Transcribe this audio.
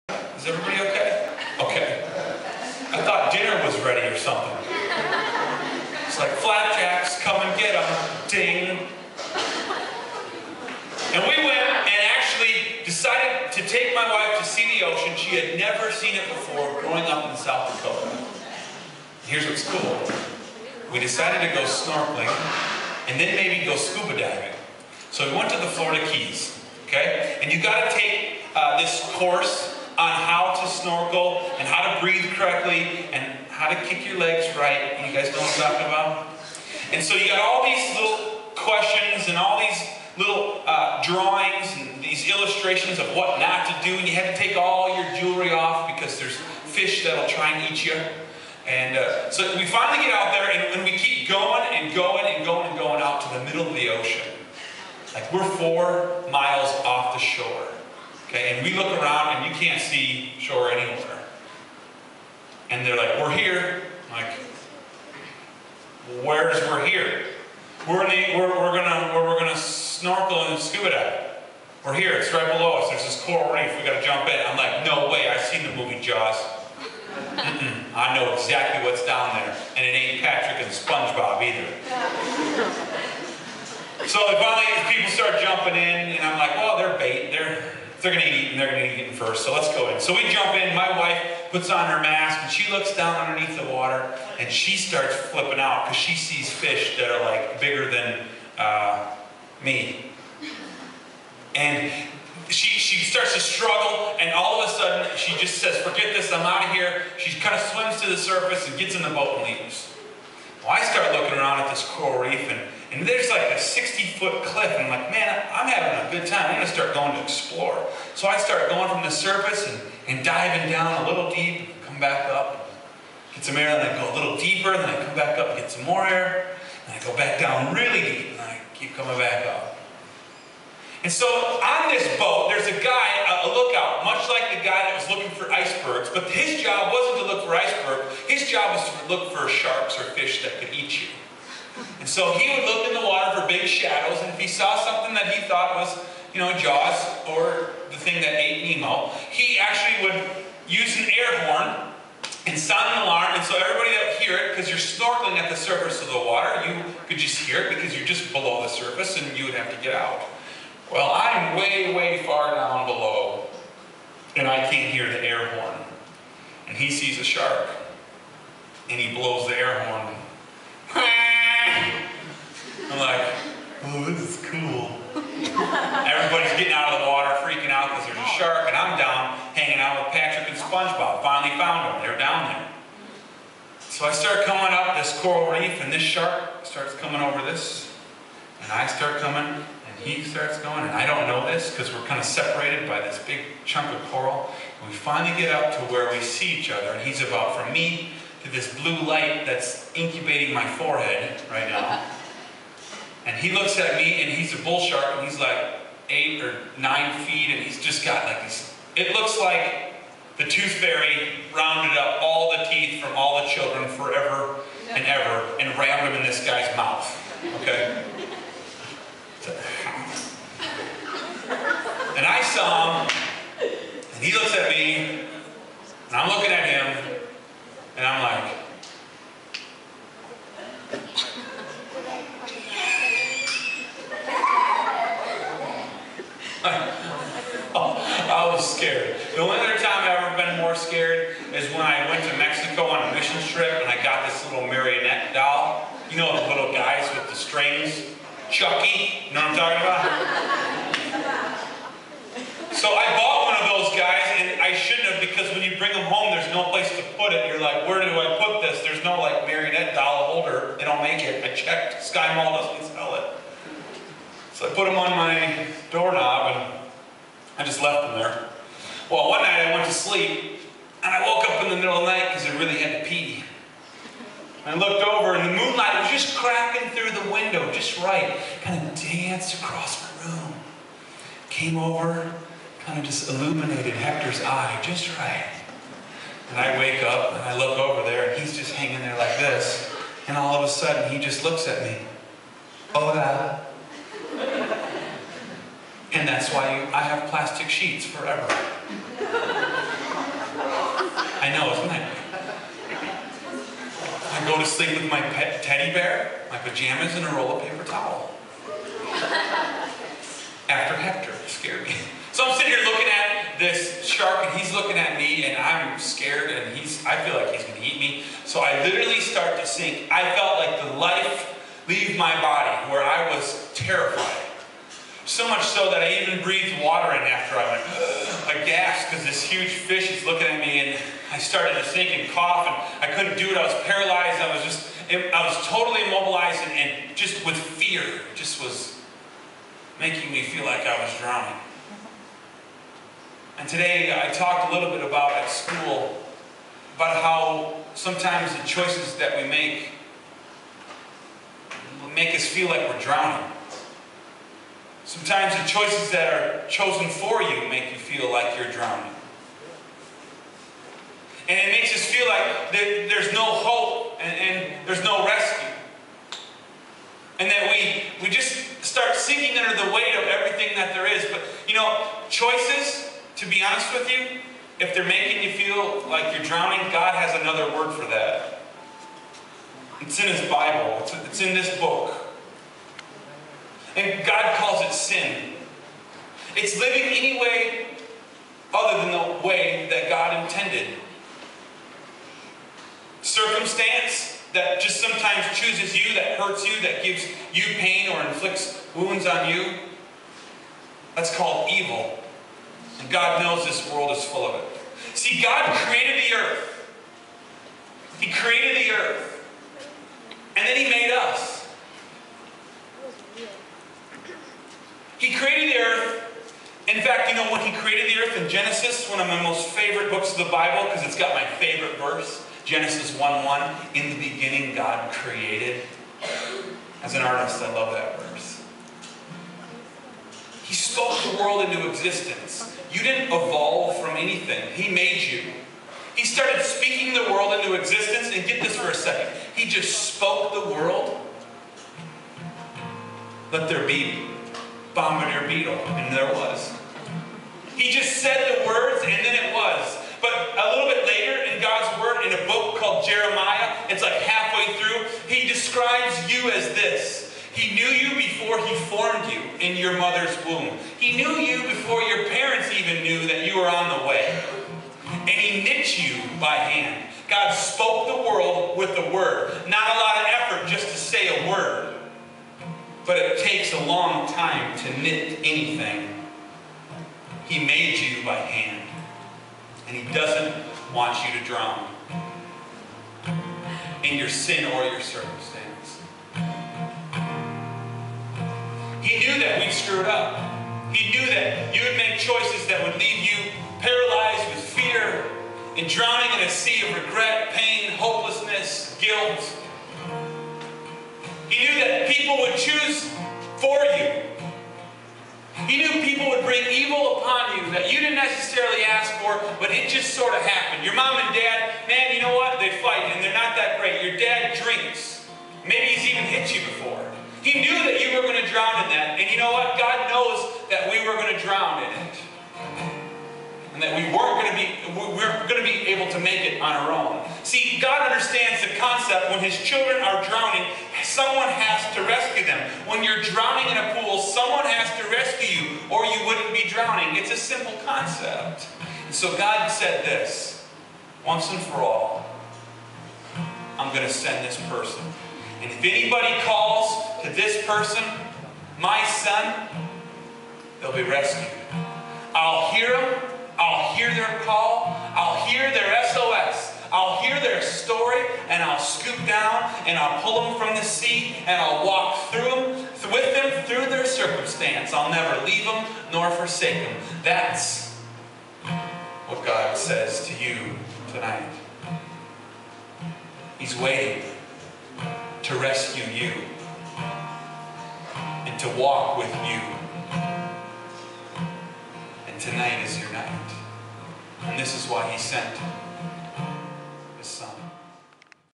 Is everybody okay? Okay. I thought dinner was ready or something. It's like flapjacks, come and get them, ding. And we went and actually decided to take my wife to see the ocean. She had never seen it before growing up in South Dakota. Here's what's cool. We decided to go snorkeling and then maybe go scuba diving. So we went to the Florida Keys, okay? And you got to take this course on how to snorkel and how to breathe correctly and how to kick your legs right. You guys know what I'm talking about? And so you got all these little questions and all these little drawings and these illustrations of what not to do, and you have to take all your jewelry off because there's fish that'll try and eat you. And so we finally get out there, and when we keep going and going and going and going out to the middle of the ocean, like we're 4 miles off the shore, okay, and we look around and you can't see shore anywhere. And they're like, "We're here." I'm like, "Where's we're here?" We're gonna snorkel and scuba dive. We're here. It's right below us. There's this coral reef. We gotta jump in. I'm like, "No way! I've seen the movie Jaws. I know exactly what's down there, and it ain't Patrick and SpongeBob either." So finally, people start jumping in, and I'm like, "Well, they're bait. They're gonna eat, and they're gonna eat first. So let's go in." So we jump in. My wife puts on her mask, and she looks down underneath the water, and she starts flipping out because she sees fish that are like bigger than me. And she starts to struggle, and all of a sudden she just says, "Forget this, I'm out of here." She kind of swims to the surface and gets in the boat and leaves. Well, I start looking around at this coral reef, and there's like a 60-foot cliff, and I'm like, "Man, I'm having a good time. I'm going to start going to explore." So I start going from the surface and diving down a little deep, come back up, get some air, then I go a little deeper, then I come back up and get some more air, and I go back down really deep, and I keep coming back up. And so on this boat, there's a guy, a lookout, much like the guy that was looking for icebergs, but his job wasn't to look for icebergs. His job was to look for sharks or fish that could eat you. And so he would look in the water for big shadows, and if he saw something that he thought was, Jaws or the thing that ate Nemo, he actually would use an air horn and sound an alarm, and so everybody that would hear it, because you're snorkeling at the surface of the water, you could just hear it because you're just below the surface and you would have to get out. Well, I'm way, way far down below, and I can't hear the air horn. And he sees a shark, and he blows the air horn. I'm like, "Oh, this is cool." Everybody's getting out of the water, freaking out because there's a shark, and I'm down hanging out with Patrick and SpongeBob. Finally found them. They're down there. So I start coming up this coral reef, and this shark starts coming over this, and I start coming, and he starts going, and I don't know this because we're kind of separated by this big chunk of coral. And we finally get up to where we see each other, and he's about from me to this blue light that's incubating my forehead right now. And he looks at me, and he's a bull shark, and he's like 8 or 9 feet, and he's just got like these, it looks like the Tooth Fairy rounded up all the teeth from all the children forever and ever and rammed them in this guy's mouth, okay? And I saw him, and he looks at me, and I'm looking at him, and I'm like, I was scared. The only other time I've ever been more scared is when I went to Mexico on a mission trip, and I got this little marionette doll. You know the little guys with the strings? Chucky, you know what I'm talking about? So I bought one of those guys, and I shouldn't have, because when you bring them home, there's no place to put it. You're like, "Where do I put this?" There's no like marionette doll holder. They don't make it. I checked. Sky Mall doesn't sell it. So I put them on my doorknob, and I just left them there. Well, one night I went to sleep, and I woke up in the middle of the night because I really had to pee. I looked over, and the moonlight was just cracking through the window just right. Kind of danced across my room. Came over, kind of just illuminated Hector's eye just right. And I wake up, and I look over there, and he's just hanging there like this. And all of a sudden, he just looks at me. Hola. And that's why I have plastic sheets forever. I know, isn't it? I go to sleep with my pet teddy bear, my pajamas, and a roll of paper towel. After Hector scared me. So I'm sitting here looking at this shark, and he's looking at me, and I'm scared, and I feel like he's going to eat me. So I literally start to sink. I felt like the life leave my body, where I was terrified. So much so that I even breathed water in after I went, I gasped because this huge fish is looking at me, and I started to sink and cough, and I couldn't do it. I was paralyzed. I was totally immobilized, and just with fear, just was making me feel like I was drowning. And today I talked a little bit about at school about how sometimes the choices that we make us feel like we're drowning. Sometimes the choices that are chosen for you make you feel like you're drowning. And it makes us feel like there's no hope and there's no rescue. And that we just start sinking under the weight of everything that there is. But, you know, choices, to be honest with you, if they're making you feel like you're drowning, God has another word for that. It's in His Bible. It's in this book. And God calls it sin. It's living any way other than the way that God intended. Circumstance that just sometimes chooses you, that hurts you, that gives you pain or inflicts wounds on you. That's called evil. And God knows this world is full of it. See, God created the earth. He created the earth. And then He made us. He created the earth. In fact, you know, when He created the earth in Genesis, one of my most favorite books of the Bible, because it's got my favorite verse, Genesis 1:1, in the beginning God created. As an artist, I love that verse. He spoke the world into existence. You didn't evolve from anything. He made you. He started speaking the world into existence, and get this for a second. He just spoke the world. Let there be bombardier beetle, and there was. He just said the words, and then it was. But a little bit later in God's Word, in a book called Jeremiah, it's like halfway through, He describes you as this. He knew you before He formed you in your mother's womb. He knew you before your parents even knew that you were on the way. And He knit you by hand. God spoke the world with the Word. Not a lot of effort just to say a word. But it takes a long time to knit anything. He made you by hand. And He doesn't want you to drown in your sin or your circumstance. He knew that we'd screwed up. He knew that you would make choices that would leave you paralyzed with fear and drowning in a sea of regret, pain, hopelessness, guilt. He knew that people would choose for you. He knew people would bring evil upon you that you didn't necessarily ask for, but it just sort of happened. Your mom and dad, man, you know what? They fight and they're not that great. Your dad drinks. Maybe he's even hit you before. He knew that you were going to drown in that. And you know what? God knows that we were going to drown in it. And that we weren't going to be able to make it on our own. See, God understands the concept when His children are drowning, someone has to rescue them. When you're drowning in a pool, someone has to rescue you, or you wouldn't be drowning. It's a simple concept. And so God said this, once and for all, I'm going to send this person. And if anybody calls to this person, my son, they'll be rescued. I'll hear them. I'll hear their call. I'll hear their SOS. I'll hear their story, and I'll scoop down, and I'll pull them from the sea, and I'll walk with them through their circumstance. I'll never leave them nor forsake them. That's what God says to you tonight. He's waiting to rescue you and to walk with you. And tonight is your night. And this is why He sent